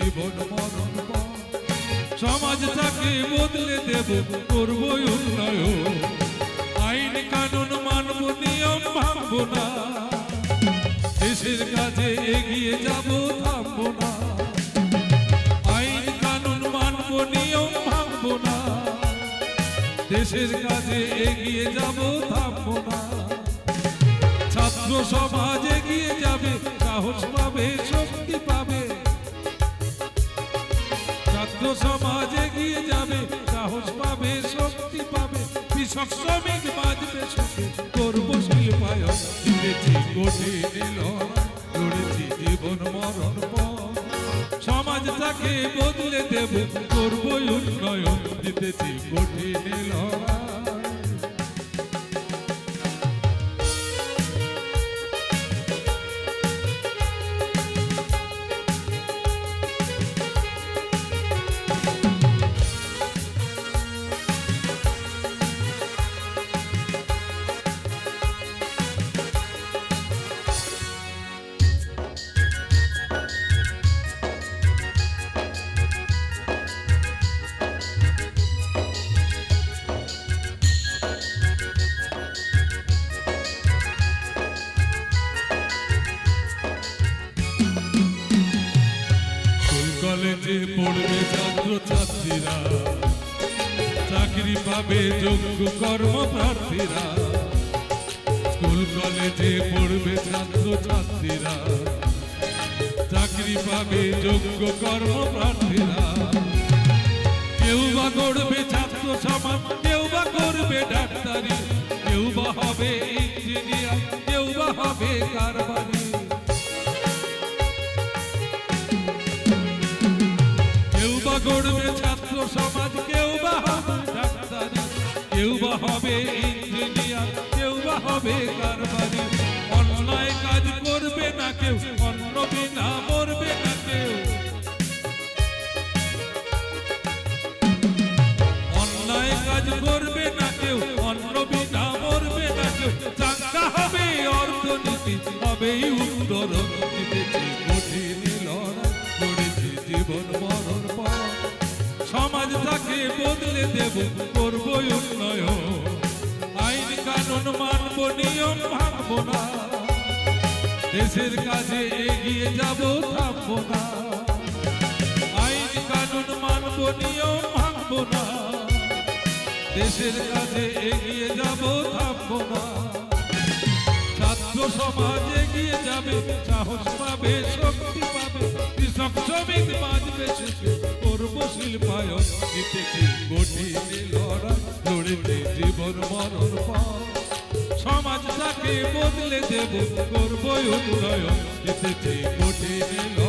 জীবন মরণ পথ। সমাজটাকে বদলে দেব, করব উন্নয়ন। আইন কানুন মানব, নিয়ম ভাঙব না। দেশের কাজে এগিয়ে যাব, থামব না। আইন কানুন মানব, নিয়ম ভাঙব না। দেশের কাজে এগিয়ে যাব, থামব না। ছাত্র সমাজ এগিয়ে যাবে, সাহস পাবে, শক্তি পাবে। ছাত্র সমাজ এগিয়ে যাবে, সাহস পাবে, শক্তি পাবে। কৃষক শ্রমিক বাঁচবে সুখে, করব শিল্পায়ন। জিতেছি কঠিন লড়াই, লড়েছি জীবন মরণ পথ। সমাজটাকে বদলে দেব, করব উন্নয়ন। জিতেছি কঠিন লড়াই। কলেজে পড়বে ছাত্র ছাত্রীরা, চাকরি পাবে যোগ্য কর্মপ্রার্থীরা। স্কুল কলেজে পড়বে ছাত্র ছাত্রীরা, চাকরি পাবে যোগ্য কর্মপ্রার্থীরা। কেউ বা করবে ছাত্র সমাজ, কেউ বা করবে ডাক্তারি, কেউ বা হবে ইঞ্জিনিয়ার, কেউ বা হবে কারবারি। গড়বে ছাত্র সমাজ, কেউ বা হবে ডাক্তারি, কেউ বা হবে ইঞ্জিনিয়ার, কেউ বা হবে কারবারি। অন্যায় কাজ করবে না কেউ, অন্ন বিনা মরবে না কেউ। অন্যায় কাজ করবে না কেউ, অন্ন বিনা মরবে না কেউ। চাঙ্গা হবে অর্থনীতি, হবেই উত্তরণ। জিতেছি কঠিন লড়াই, লড়েছি জীবন মরণ পথ। সমাজটাকে বদলে দেব, করব উন্নয়ন। আইন কানুন মানব, নিয়ম ভাঙব না। দেশের কাজে এগিয়ে যাব, থামব না। আইন কানুন মানব, নিয়ম ভাঙব না। দেশের কাজে এগিয়ে যাব, থামব না। ছাত্র সমাজ এগিয়ে যাবে, সাহস পাবে, শক্তি পাবে। কৃষক শ্রমিক বাঁচবে সুখে, করব শিল্পায়ন। জিতেছি কঠিন লড়াই, লড়েছি জীবন মরণ পথ। সমাজটাকে বদলে দেব, করব উন্নয়ন। জিতেছি কঠিন লড়াই।